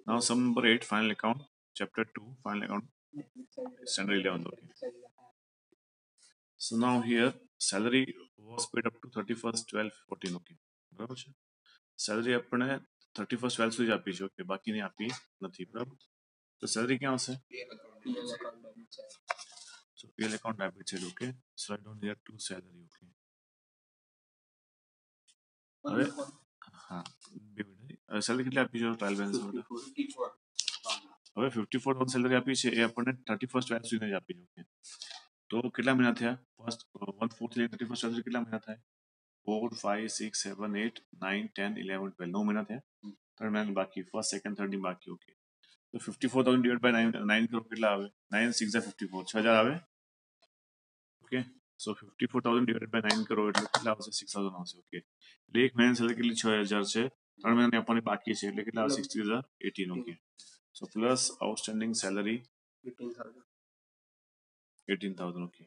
Now sum number 8, final account, chapter 2, final account, standard 11. Okay. So now here salary was paid up to 31st 12 14. Okay, બરાબર છે. Salary આપણે 31st 12 સુધી જ આપી છે. Okay, બાકીની આપી નથી. બરાબર. તો સેલરી ક્યાં હશે? So PL account debit side. Okay, so I don't need to salary. Okay, હવે હા સેલરી કેટલી આપી છે ટ્રાયલ બેલેન્સ માટે? હવે 54,000 સેલરી આપી છે એ આપણને 31st 12 સુધી જ આપી છે. ઓકે, તો કેટલા મહિના થયા? ફર્સ્ટ 1/4 થી 31st સેલરી કેટલા મહિના થાય? 4 5 6 7 8 9 10 11 12 9 મહિના થયા. 3 મહિના બાકી, ફર્સ્ટ સેકન્ડ થર્ડ ની બાકી. ઓકે, તો 54,000 ડિવાઇડ બાય 9 કરો કેટલા આવે? 9 6 54, 6000 આવે. ઓકે, સો 54,000 ડિવાઇડ બાય 9 કરો એટલે કેટલા આવશે? 6,000 આવશે. ઓકે, એટલે એક મહિના સેલરી કેટલી? 6,000 છે. 3 મહિનાની આપવાની બાકી છે એટલે કેટલા? 60,018. ઓકે, સો પ્લસ આઉટસ્ટેન્ડિંગ સેલરી 18,000. ઓકે,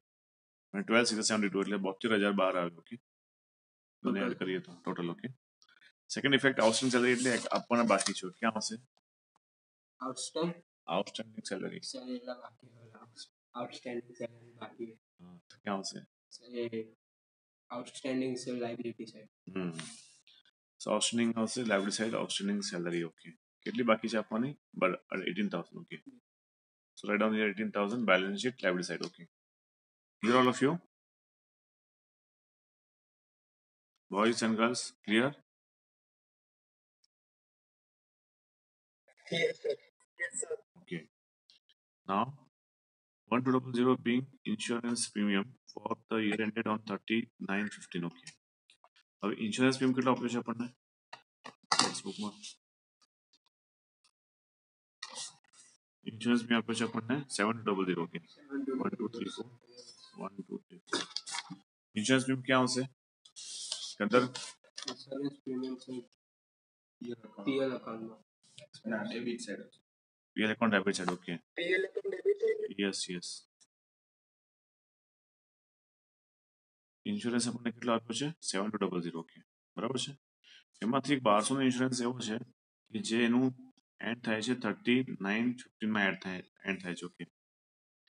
અને 12 6 72 એટલે 72,000 આવે. ઓકે, બંને એડ કરીએ તો total. Okay, second effect outstanding salary એટલે આપવાના બાકી છે. ક્યાં આવશે? આઉટસ્ટેન્ડિંગ સેલરી ક્યાં આવશે? Outstanding liability side. So outstanding આવશે liability side, outstanding salary. Okay, કેટલી બાકી છે આપવાની? 18,000. Okay, so write down here 18,000 balance sheet liability side. Okay, clear all of you, boys and girls? Clear? Yes sir. Okay, now 1200 being insurance premium for the year ended on 39/15. Okay, હવે insurance premium કેટલો આપ્યો છે આપણને ટેક્સ્ટબુકમાં? Insurance premium આપ્યો છે આપણને 7200. Okay, 1 2 3 4 1 2 3 4. Insurance premium ક્યાં આવશે? અંદર ઇન્સ્યોરન્સ પ્રીમિયમ છે પીએલ અકાઉન્ટમાં ના debit side. PL account debit side. Okay, PL account debit side. Yes. Insurance આપણને કેટલો આપ્યો છે? 7200. ઓકે, બરાબર છે. એમાંથી 1200 નો ઇન્સ્યોરન્સ એવો છે કે જે એનું એન્ડ થાય છે 39/15 માં એન્ડ થાય છે. ઓકે,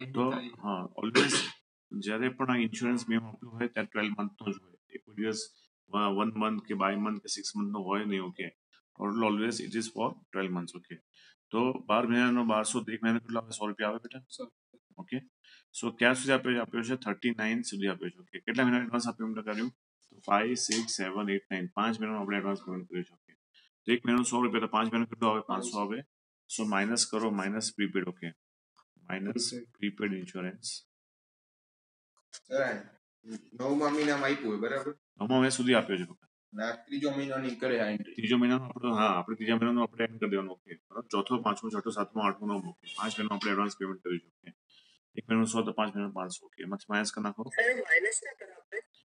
તો હા, ઓલવેઝ જ્યારે પણ આ ઇન્સ્યોરન્સ મેં આપ્યું હોય ત્યારે 12 મંથનો જ હોય. એક દિવસ 1 મંથ કે બાય મંથ કે 6 મંથનો હોય નહીં. Okay, total always it is four 12 months. Okay, તો 12 મહિનાનો 1200 એક મહિના કેટલો આવે? 100 રૂપિયા આવે બેટા. ઓકે, સો ક્યાં સુધી આપ્યો છે? 39 સુધી આપ્યો છે. ઓકે, કેટલા મહિના એડવાન્સ આપ્યું એમ કર્યું? 5 6 7 8 9 5 મહિનાનો આપણે એડવાન્સ પેમેન્ટ કર્યું છે. ઓકે, તો એક મહિનાનો 100 રૂપિયા, તો 5 મહિના કેટલો આવે? 500 આવે. સો માઇનસ કરો, minus prepaid. Okay, minus prepaid insurance. નવમા મહિનામાં આપ્યું હોય બરાબર? નવમા મહિના સુધી આપ્યો છે. ત્રીજો મહિનાની કરે ત્રીજો મહિનાનો આપણે આપણે ત્રીજા મહિનાનો આપણે એડ કરી દેવાનો. ઓકે, ચોથો પાંચમો છઠ્ઠો સાતમો આઠમો નવમો. ઓકે, 5 મહિનાનો આપણે એડવાન્સ પેમેન્ટ કર્યું છે. ઓકે, એક મહિનાનો 100 તો 5 મહિનાનો 500. ઓકે, એમાંથી माइनस करना करो.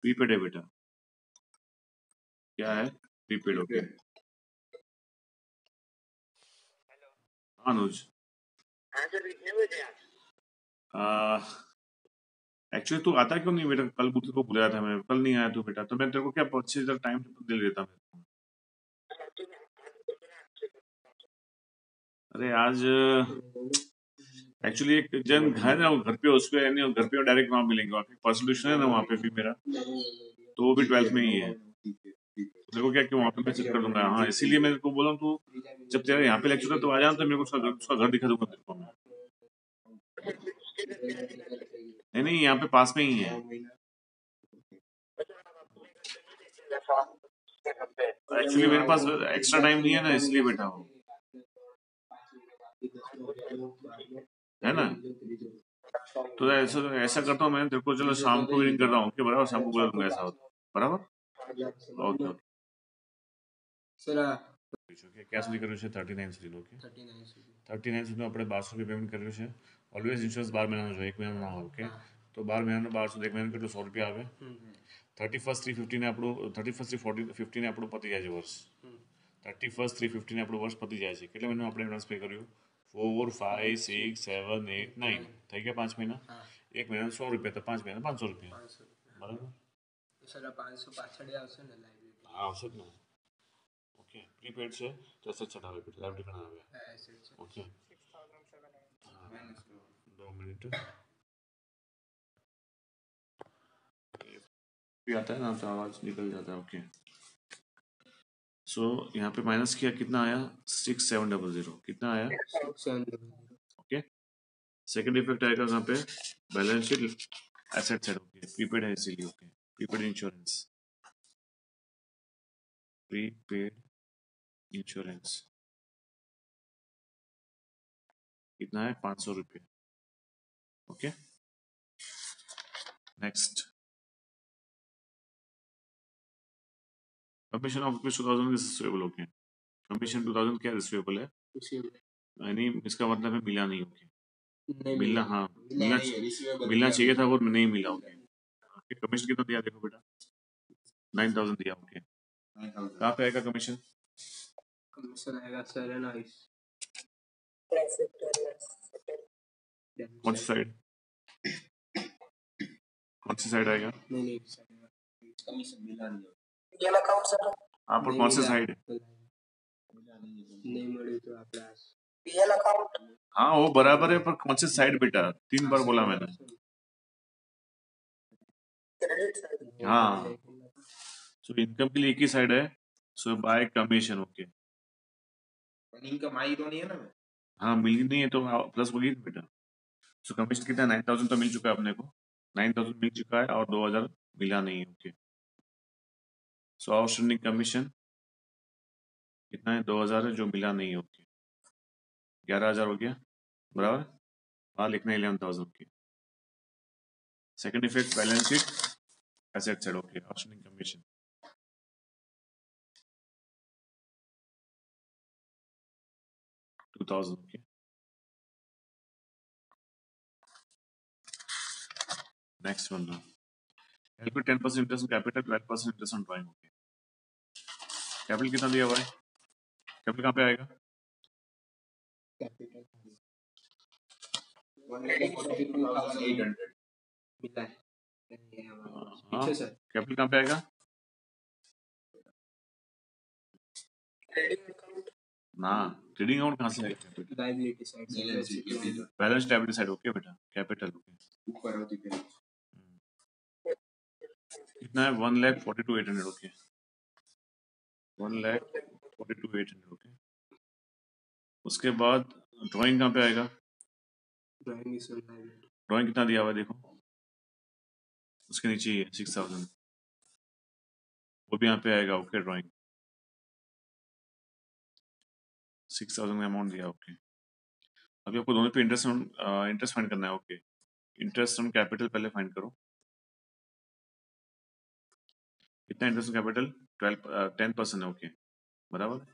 प्रीपेड है बेटा, क्या है? प्रीपेड. ओके, अनुज. हाँ सर, कितने बजे एक्चुअली तू आता क्यों नहीं बेटा? कल तेरे को बुलाया था मैं, कल नहीं आया तू बेटा, तो मैं तेरे को क्या अच्छे से टाइम दे देता मैं. अरे आज एक्चुअली एक जन है ना, घर पे उसको है नहीं, घर पे डायरेक्ट वहाँ मिलेंगे. वहाँ पे पर्सनल ट्यूशन है ना वहाँ पे भी मेरा, तो वो भी 12th में ही है. देखो क्या कि वहाँ पे मैं चेक कर दूंगा. हाँ, इसीलिए मैं को बोला तू जब तेरा यहाँ पे लेक्चर है तो आ जाना, तो मेरे को उसका घर दिखा दूंगा तेरे को मैं. नहीं, यहाँ पे पास में ही है. एक्चुअली मेरे पास एक्स्ट्रा टाइम नहीं है ना, इसलिए बैठा हूँ, है ना. तो ऐसा करता हूँ मैं तेरे को, चलो शाम को रिंग कर रहा हूँ. ओके, बराबर, शाम को बुला दूंगा. ऐसा होता बराबर. ओके સર ક્યાં સુધી કર્યું છે? 39 સુધી. ઓકે, 39 સુધી આપણે 1200 રૂપિયા પેમેન્ટ કર્યું છે. ઓલવેઝ ઇન્સ્યોરન્સ 12 મહિનાનો જોઈએ, એક મહિનાનો ના હોય. ઓકે, તો 12 મહિનાનો 1200, એક મહિનાનો કેટલો? 100 રૂપિયા આવે. 31st 3/15 ને આપણું 31st 3/15 ને આપણું પતી જાય છે વર્ષ. 31st 3/15 ને આપણું વર્ષ પતી જાય છે. કેટલા મહિનાનું આપણે એડવાન્સ પે કર્યું? 4 5 6 7 8 9 થઈ ગયા 5 મહિના. એક મહિનાનો 100 રૂપિયા, તો 5 મહિના 500 રૂપિયા. બરાબર. સર 500 પાછળ આવશે ને? આવશે જ ને. ओके प्रीपेड से तो ऐसे चढ़ा हुआ है लाइव दिखाना हुआ ओके 2 मिनट भी आता है ना तो आवाज निकल जाता है ओके सो यहाँ पे माइनस किया कितना आया 6700 कितना आया 6700 ओके सेकंड इफेक्ट आएगा कहाँ पे balance sheet asset side okay prepaid है इसीलिए ओके प्रीपेड इंश्योरेंस कितना है 500 रुपये okay next commission of rupees 2000 receivable okay commission 2000 क्या रिसीवेबल है यानी इसका मतलब है मिला नहीं ओके मिलना हाँ मिलना चाहिए था वो नहीं मिला ओके कमीशन कितना दिया देखो बेटा 9000 दिया ओके कहाँ पे आएगा कमीशन आएगा सर कौन सी साइड कौन सी साइड आएगा नहीं कमीशन मिला नहीं हाँ पर कौन सी साइड नहीं मिली तो आपका हाँ वो बराबर है पर कौन सी साइड बेटा 3 बार बोला मैंने हाँ सो इनकम के लिए एक ही साइड है सो बाय कमीशन ओके इनकम आई तो नहीं है ना हाँ मिली नहीं है तो प्लस बोलिए बेटा सो कमीशन कितना 9000 तो मिल चुका है अपने को 9000 मिल चुका है और 2000 मिला नहीं है ओके सो आउटस्टैंडिंग कमीशन कितना है 2000 है जो मिला नहीं है ओके 11000 हो गया बराबर हाँ लिखना 11000 की second effect balance sheet asset side okay outstanding commission 2000 okay next one calculate 10% interest on capital 12% interest on drawing okay capital कितना दिया हुआ है कैपिटल कहाँ पे आएगा कैपिटल 1,42,800 मिला है हाँ पीछे सर कैपिटल कहाँ पे आएगा ना ट्रेडिंग अकाउंट कहाँ से आएगा कैपिटल लायबिलिटी साइड से बैलेंस लायबिलिटी साइड ओके बेटा कैपिटल ओके ऊपर होती है कितना है 1,42,800 ओके 1,42,800 ओके उसके बाद ड्राइंग कहाँ पे आएगा ड्राइंग कितना दिया हुआ है देखो उसके नीचे ही है 6000 वो भी यहाँ पे आएगा ओके ड्राइंग 6000 का अमाउंट दिया ओके अभी आपको दोनों पे इंटरेस्ट फाइंड करना है ओके इंटरेस्ट ऑन कैपिटल पहले फाइंड करो कितना इंटरेस्ट ऑन कैपिटल 10% है ओके बराबर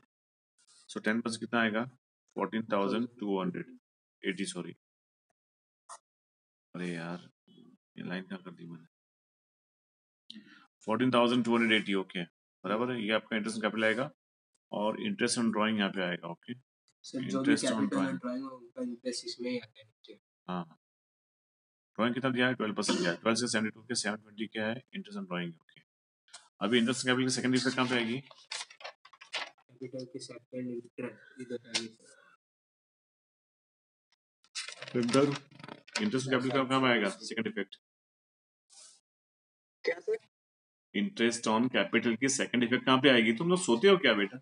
सो 10% कितना आएगा 14,280 सॉरी अरे यार ये लाइन क्या कर दी मैंने 14,280 ओके बराबर है ये आपका इंटरेस्ट ऑन कैपिटल आएगा और इंटरेस्ट ऑन ड्राइंग यहाँ पे आएगा ओके इंटरेस्ट ऑन ड्राइंग हाँ ड्राइंग कितना दिया है 12% दिया है 12 से 72 के 720 क्या है इंटरेस्ट ऑन ड्राइंग ओके अभी इंटरेस्ट कैपिटल की सेकंड इफेक्ट कहाँ पे आएगी कैपिटल की सेकंड इधर इंटरेस्ट कैपिटल कहाँ आएगा second effect interest on capital की सेकंड इफेक्ट कहाँ पे आएगी तुम लोग सोते हो क्या बेटा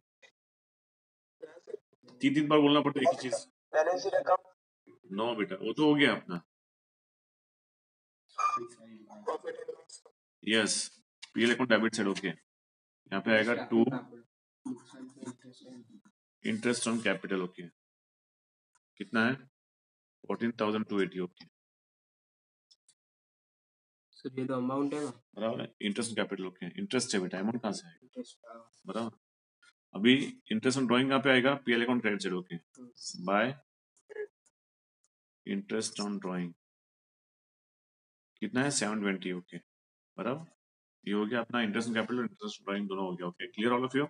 3 बार बोलना पड़ता है एक ही चीज नो बेटा वो तो हो गया अपना yes PL account debit side okay यहाँ पे आएगा 2 इंटरेस्ट ऑन कैपिटल ओके कितना है 14,280 ओके सर ये तो अमाउंट है ना बराबर है interest on capital okay interest है बेटा अमाउंट कहाँ से आएगा बराबर अभी इंटरेस्ट ऑन ड्राइंग कहाँ पे आएगा PL account credit side okay bye interest on drawing कितना है 720 ओके बराबर ये हो गया अपना interest on capital interest drawing दोनों हो गया okay clear all of you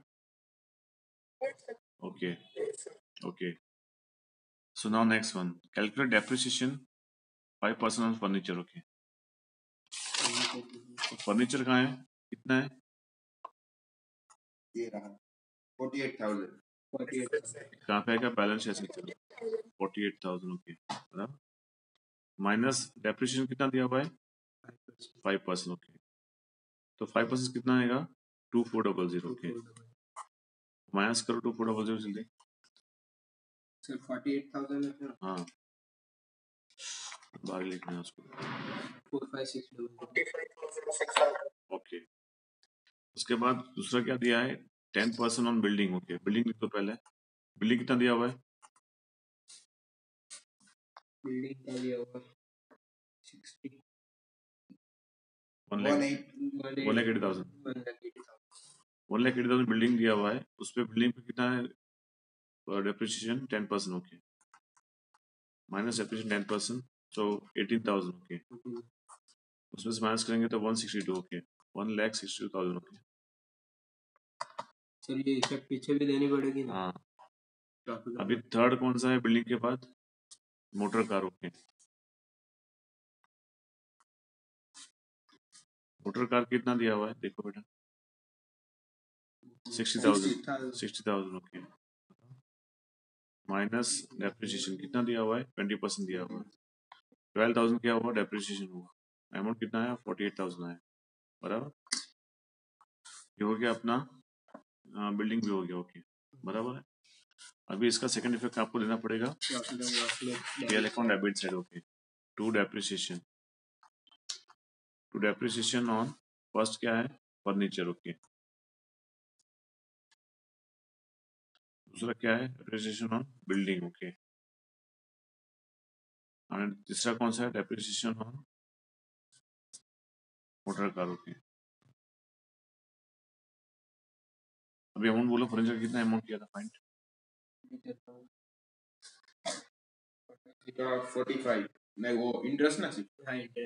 okay okay so now next one calculate depreciation 5% on furniture okay furniture कहाँ है कितना है ये रहा 48,000. 48,000. कहाँ पे आएगा बैलेंस शीट में? चलो 48,000 ओके बराबर माइनस डेप्रिसिएशन कितना दिया हुआ है 5% ओके तो 5% कितना आएगा 2400 ओके माइनस करो 2400 जल्दी सर 48,000 है फिर हाँ बाहर लिखना है उसको 45,600 ओके उसके बाद दूसरा क्या दिया है 10% ऑन बिल्डिंग ओके बिल्डिंग लिख दो पहले बिल्डिंग कितना दिया हुआ है बिल्डिंग का लिया हुआ 60 1 लाख 1,80,000. 1,80,000 बिल्डिंग दिया हुआ है उस पे बिल्डिंग पे कितना है डेप्रिसिएशन 10% ओके माइनस डेप्रिसिएशन 10% सो 18,000 ओके उसमें से माइनस करेंगे तो 162 ओके 1,62,000 ओके चलिए इफेक्ट पीछे भी देनी पड़ेगी ना हाँ प्रॉफिट अभी थर्ड कौन सा है बिल्डिंग के बाद motor car okay motor car कितना दिया हुआ है देखो बेटा 60,000 ओके माइनस डेप्रिसिएशन कितना दिया हुआ है 20% दिया हुआ है 12,000 क्या हुआ डेप्रिसिएशन हुआ अमाउंट कितना है 48,000 है बराबर ये हो गया अपना बिल्डिंग भी हो गया ओके बराबर है अभी इसका सेकंड इफेक्ट आपको देना पड़ेगा PL account debit side okay to depreciation on first क्या है फर्नीचर ओके दूसरा क्या है डेप्रिसिएशन ऑन बिल्डिंग ओके और तीसरा कौन सा है depreciation on motor car okay अभी अमाउंट बोलो फर्नीचर कितना अमाउंट किया था फाइंड का 45 नहीं वो इंटरेस्ट ना सिर्फ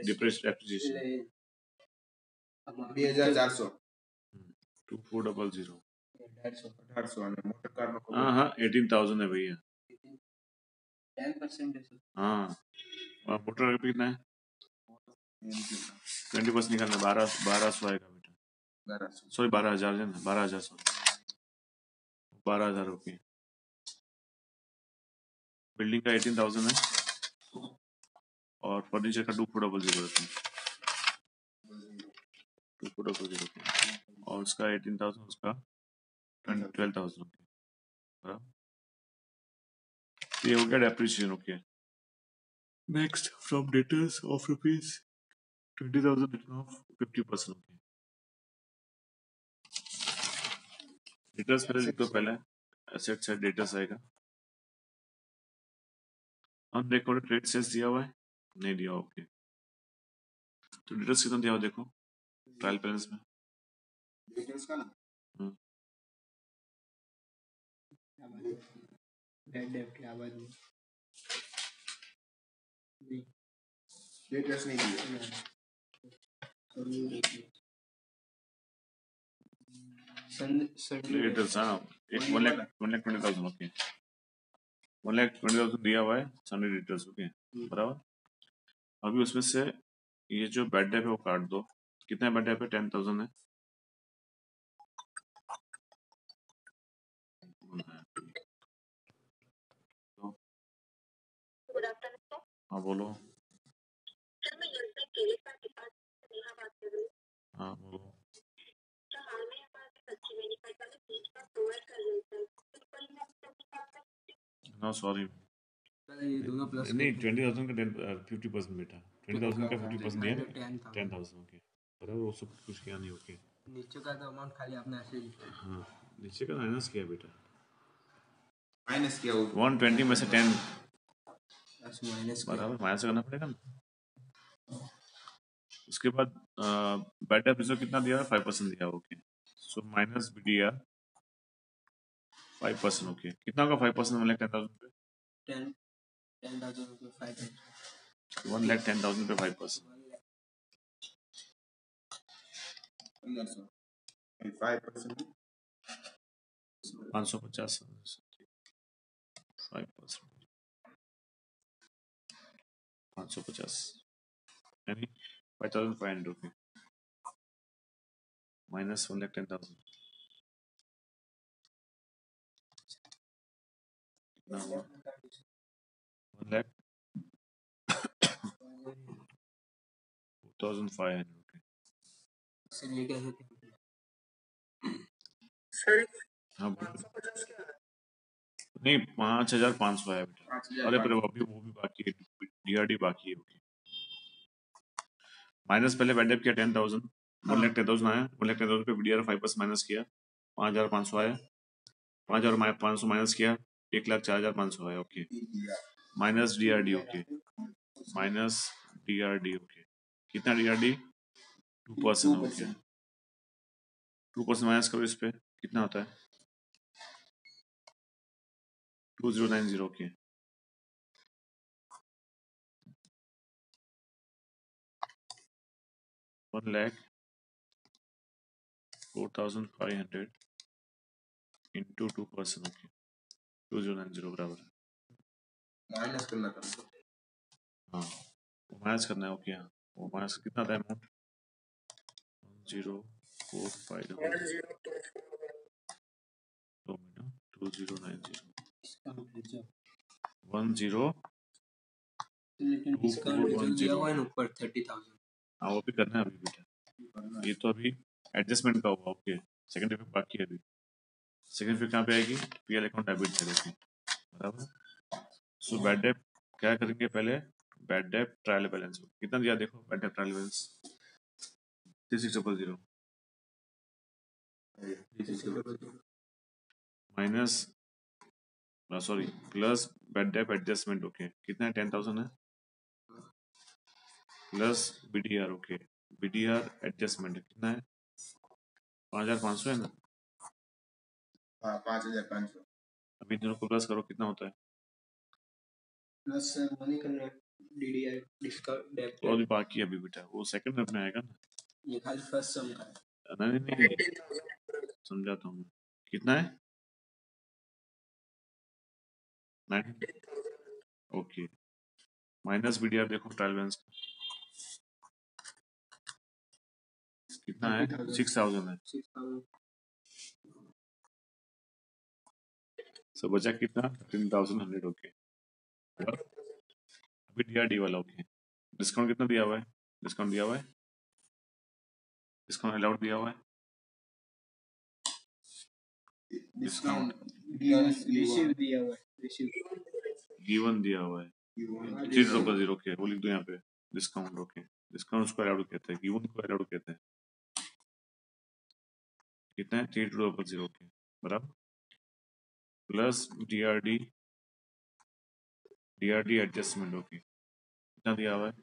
डेप्रिसिएशन 2,400 2400 1800 અને મોટર કાર નો हाँ हाँ 18,000 है भैया 10% है सर हाँ और मोटर कार पे कितना है 20% निकालना 1200 आएगा बेटा 1200 सॉरी 12,000 है ना 12,000 सॉरी 12,000 ओके बिल्डिंग का 18,000 है और फर्नीचर का 2400 है 2400 और उसका 18,000 उसका 12,000 ओके बराबर ये हो गया depreciation okay next from debtors of rupees 20,000 return of 50% okay debtors पहले लिख दो पहले एसेट साइड डेटर्स आएगा अनरिकॉर्डेड ट्रेड सेल्स दिया हुआ है नहीं दिया ओके तो डेटर्स कितना दिया हुआ देखो ट्रायल बैलेंस में डिटेल्स का ना बैड डेट की आवाज नहीं डिटेल्स नहीं दिए डेटर्स हाँ एक 1,20,000 ओके 1,20,000 दिया हुआ है सन्नी डेटर्स ओके बराबर अभी उसमें से ये जो बैड डेट है वो काट दो कितना बैड डेट है 10,000 है हाँ बोलो हाँ बोलो नो सॉरी ये दोनों प्लस नहीं 20,000 का 50% बेटा 20,000 का 50% दिया 10,000 ओके बराबर वो सब कुछ किया नहीं ओके नीचे का तो अमाउंट खाली आपने ऐसे ही लिखा हाँ नीचे का माइनस किया बेटा माइनस किया वो 120 में से 10 बस माइनस बराबर माइनस करना पड़ेगा ना उसके बाद बैड डेट रिजर्व कितना दिया 5% दिया okay so minus BDR 5% okay कितना होगा 5% 1,10,000 पे 10,000 रुपये 1,10,000 पे 5% 1500 5% 550 5% 550 यानी 5,500 ओके माइनस 1,10,000 कितना हुआ 1,02,500 ओके सर ये कैसे हाँ नहीं 5,500 है बेटा। अरे पर अभी वो भी बाकी है, डीआरडी बाकी है ओके। माइनस पहले बैड डेट किया 10,000 1,10,000 आया 1,10,000 पे बीडीआर 5% माइनस किया 5,500 आया 5,500 माइनस किया 1,04,500 आया okay. Minus DRD okay minus DRD okay कितना डीआरडी 2% ओके 2% माइनस करो इस पे कितना होता है 2090 ओके 1,04,500 इंटू 2% ओके 2090 बराबर माइनस करना था हाँ वो माइनस करना है ओके हाँ वो माइनस कितना था अमाउंट 1,04,500 2 मिनट 2090 ऊपर 30,000 हाँ वो भी करना है अभी बेटा ये तो अभी एडजस्टमेंट का होगा ओके सेकंड इफेक्ट बाकी है अभी सेकंड इफेक्ट कहाँ पे आएगी पीएल अकाउंट डेबिट करेगी बराबर सो बैड डेट क्या करेंगे पहले बैड डेट ट्रायल बैलेंस कितना दिया देखो bad debt trial balance 3600 minus sorry plus bad debt adjustment okay कितना है 10,000 है plus BDR okay BDR adjustment कितना है 5,500 है ना 5,500 अभी दोनों को प्लस करो कितना होता है प्लस मनी करना डीडीआई डिस्काउंट डेट तो अभी बाकी है अभी बेटा वो सेकंड में आएगा ना ये खाली फर्स्ट सम का है नहीं नहीं समझाता हूँ कितना है 19 ओके माइनस बीडीआर देखो ट्रायल बैलेंस कितना है 6,000 है 6,000 सो बचा कितना 13,100 ओके अभी डीआरडी वाला ओके डिस्काउंट कितना दिया हुआ है डिस्काउंट दिया हुआ है डिस्काउंट अलाउड दिया हुआ है डिस्काउंट रिसीव दिया हुआ है रिसीव गिवन दिया हुआ है 300 ओके वो लिख दो यहाँ पे डिस्काउंट ओके डिस्काउंट उसको अलाउड कहते हैं गिवन को अलाउड कहते हैं कितना है 300 ओके बराबर plus DRD DRD adjustment okay कितना दिया हुआ है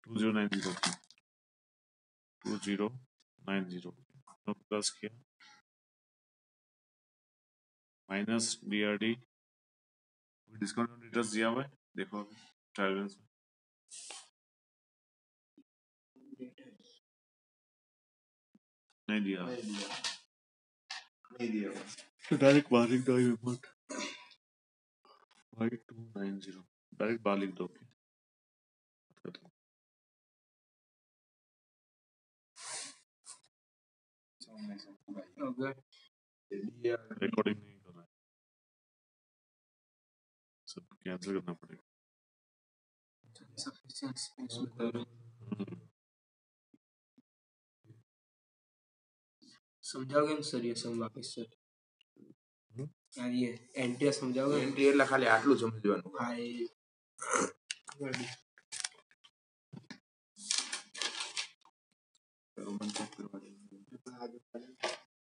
2090 ओके 2090 प्लस किया माइनस डीआरडी डिस्काउंट डिटेल्स दिया हुआ है देखो ट्रायल बैलेंस में नहीं दिया नहीं दिया तो डायरेक्ट बाहर लिख दो अमाउंट 5290 डायरेक्ट बाहर लिख दो ओके रिकॉर्डिंग नहीं कर रहा है सब कैंसिल करना पड़ेगा समझाओगे ना सर ये सब वापस सर यार ये एंट्री समझाओगे એન્ટ્રી એટલે ખાલી આટલું સમજવાનું हाँ ये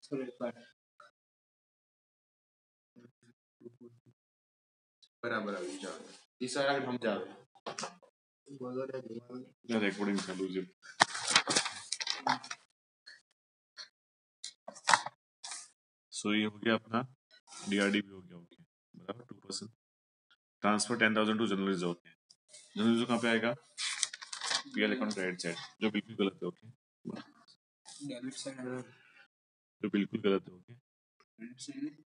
सर एक बार બરાબર આવી જાવ ઈશારા સમજાવે बोलो रे रिकॉर्डिंग चालू है सो ये हो गया अपना डीआरडी भी हो गया ओके बराबर 2% transfer 10,000 to general reserve okay general reserve कहाँ पे आएगा पीएल अकाउंट क्रेडिट साइड जो बिल्कुल गलत है ओके डेबिट साइड जो बिल्कुल गलत है ओके क्रेडिट साइड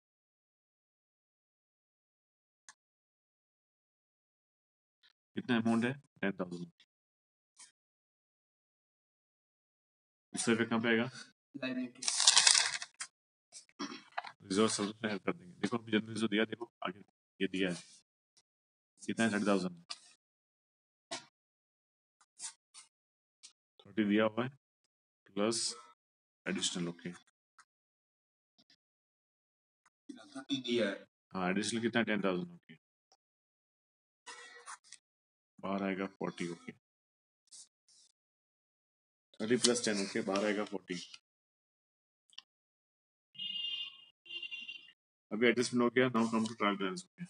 कितना अमाउंट है 10,000 इससे पे कहाँ पे आएगा लायबिलिटी रिजर्व सब हेल्प कर देंगे। देखो अभी जनरल जो दिया, देखो आगे ये दिया है कितना है, 30,000 30 दिया हुआ है प्लस एडिशनल। ओके 30 दिया है। हाँ एडिशनल कितना है, 10,000। ओके बाहर आएगा 40। Okay 30 plus 10। ओके बाहर आएगा 40। अभी एडजस्टमेंट हो गया। Now come to trial balance. Okay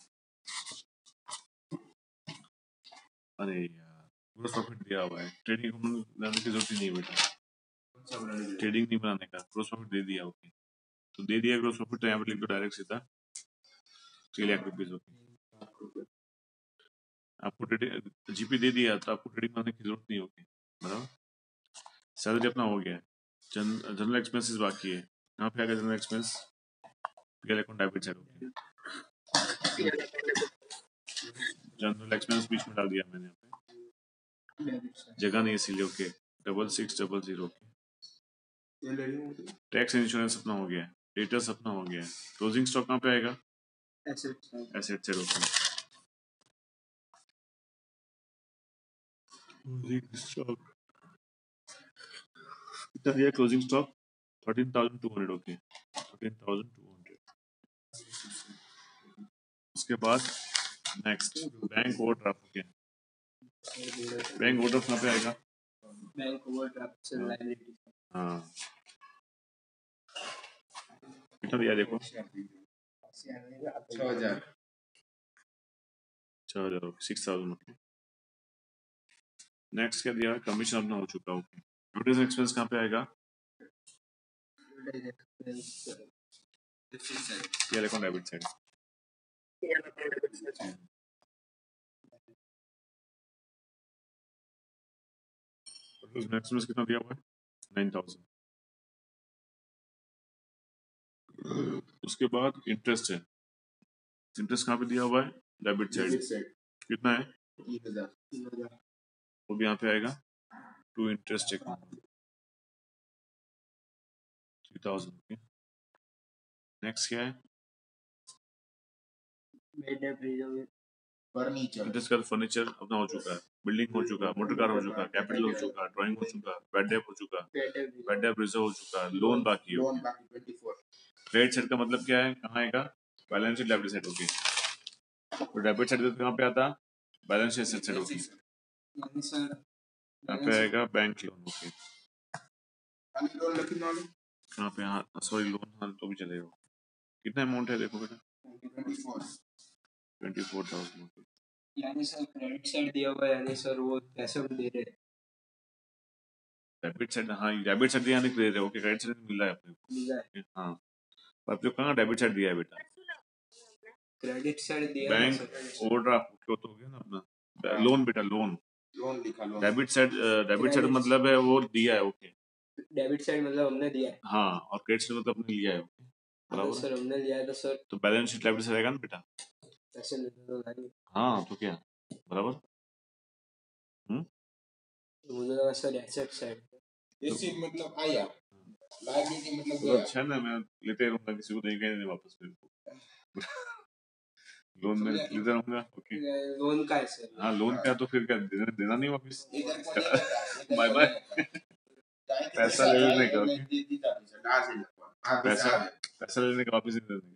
अरे यार ग्रोस प्रॉफिट दिया हुआ है, ट्रेडिंग बनाने की जरूरत ही नहीं है बेटा, ट्रेडिंग नहीं बनाने का, ग्रोस प्रॉफिट दे दिया। ओके तो दे दिया ग्रोस प्रॉफिट, तो यहाँ पे लिख दो डायरेक्ट सीधा 3 लाख रुपीज। ओके आपको जीपी दे दिया तो आपको ट्रेडिंग बनाने की जरूरत नहीं होगी, बराबर। सैलरी अपना हो गया है, जनरल एक्सपेंसेस बाकी है। यहाँ पे आएगा general expense, PL account debit side. Okay general expense बीच में डाल दिया मैंने, यहाँ पे जगह नहीं है इसीलिए। ओके 6600। टैक्स इंश्योरेंस अपना हो गया है, डेटर्स अपना हो गया है। क्लोजिंग स्टॉक कहाँ पे आएगा, asset side. Okay closing stock कितना दिया, क्लोजिंग स्टॉक 13,200। ओके 13,200। उसके बाद next bank overdraft. Okay bank overdraft कहाँ पे आएगा, बैंक ओवरड्राफ्ट से लायबिलिटी। हाँ कितना दिया देखो, 6,000। 6,000। 6,000। ओके नेक्स्ट क्या दिया, कमीशन अपना हो चुका। ओके एडवर्टाइजिंग एक्सपेंस कहाँ पे आएगा, PL account debit side. Next कितना दिया हुआ है, 9,000। उसके बाद इंटरेस्ट है, इंटरेस्ट कहाँ पे दिया हुआ है, डेबिट साइड। कितना है, 3,000। वो भी यहाँ पे आएगा टू इंटरेस्ट अकाउंट 3,000। नेक्स्ट क्या है, फर्नीचर। इंटरेस्ट का फर्नीचर अपना हो चुका है, बिल्डिंग हो चुका है, मोटर कार हो चुका है, कैपिटल हो चुका है, ड्राइंग हो चुका है, बैड डेट हो चुका है, बैड डेट रिजर्व हो चुका है, लोन बाकी है। लोन बाकी 24। क्रेडिट साइड का मतलब क्या है, कहाँ आएगा, balance sheet debit side. Okay तो डेबिट साइड कहाँ पे आता, balance sheet asset side. Okay यहाँ पे आएगा बैंक लोन। ओके लोन कितना वाले, कहाँ पे, हाँ सॉरी लोन, हाँ तो भी चलेगा। कितना अमाउंट है देखो बेटा, 24,000। यानी सर क्रेडिट साइड दिया हुआ है, यानी सर वो पैसे हम दे रहे हैं। डेबिट साइड, हाँ डेबिट साइड दिया नहीं दे रहे। ओके क्रेडिट साइड मिल रहा है अपने को, हाँ आपने कहाँ डेबिट साइड दिया है बेटा, क्रेडिट साइड दिया है बैंक ओवरड्राफ्ट तो हो गया ना अपना, लोन बेटा लोन। लोन लिखा लोन। डेबिट साइड मतलब है वो दिया है। ओके डेबिट साइड मतलब हमने दिया है, हाँ और क्रेडिट साइड मतलब अपने लिया है। ओके तो बराबर सर हमने लिया है तो सर तो बैलेंस शीट लाइबिलिटी साइड आएगा ना बेटा, पैसे लेने तो लाएंगे। हाँ तो क्या बराबर, मुझे लगा सर एसेट साइड, ऐसे मतलब आया लायबिलिटी मतलब तो अच्छा है ना, मैं लेते रहूंगा, किसी को देंगे नहीं वापस मेरे को लोन में लेते रहूंगा। ओके लोन का है सर, हाँ लोन का तो फिर क्या देना नहीं वापस, बाय बाय पैसा ले लेने का। ओके पैसा लेने का वापस नहीं देने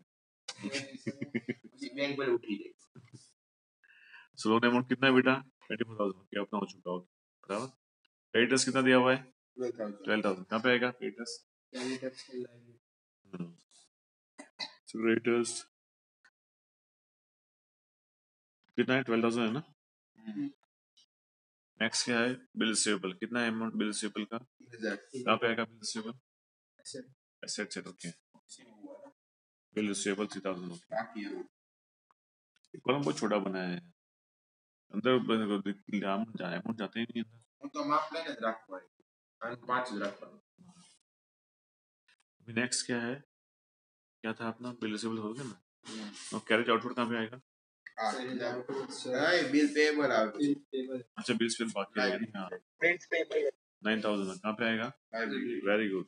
बैंक पर उठी गई। सो लोन अमाउंट कितना है बेटा, 24,000। क्या अपना हो चुका होगा, बराबर। क्रेडिटर्स कितना दिया हुआ है, 12,000। कहाँ पे आएगा क्रेडिटर्स, क्रेडिटर्स कितना है, 12,000 है ना। नेक्स्ट क्या है, बिल रिसीवेबल। कितना है अमाउंट बिल रिसीवेबल का, कहाँ पे आएगा बिल रिसीवेबल, एसेट से। Okay bill receivable 3,000। Okay column बहुत छोटा बनाया है, अंदर अमाउंट जाते ही नहीं अंदर। तो हम आप लेने रख पाए, हम 5 रख पाए। अभी नेक्स्ट क्या है, क्या था अपना, बिल रिसीवेबल हो गया ना, और कैरेज आउटपुट कहाँ पे आएगा, बिल पेबल आ, अच्छा बिल्स पेबल बाकी रहेगा नहीं, हाँ 9,000 कहाँ पे आएगा, वेरी गुड,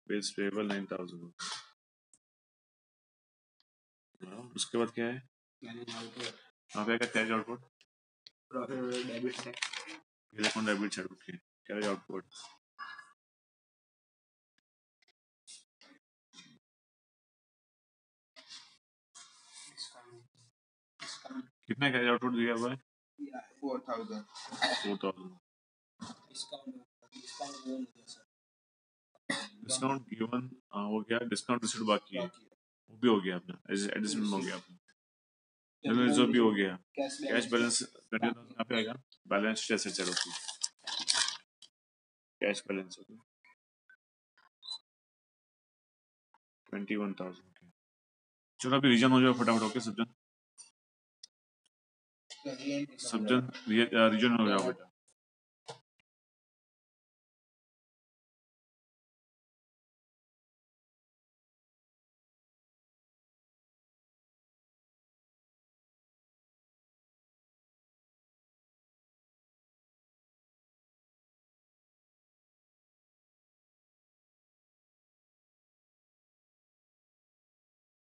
बिल्स पेबल 9,000। उसके बाद क्या है यहाँ पे कैश आउटपुट डेबिट है account debit side okay cash output कितना कैश आउटपुट दिया हुआ है 4000 डिस्काउंट गिवन हो गया डिस्काउंट रिसीव्ड बाकी है वो भी हो गया अपना एडजस्टमेंट हो गया अपना जो भी हो गया कैश बैलेंस 20,000 यहाँ पे आएगा बैलेंस शीट से चलो कैश बैलेंस हो गया 21,000 चलो अभी रीजन हो जाओ फटाफट ओके सज्जन रीजन हो जाओ बेटा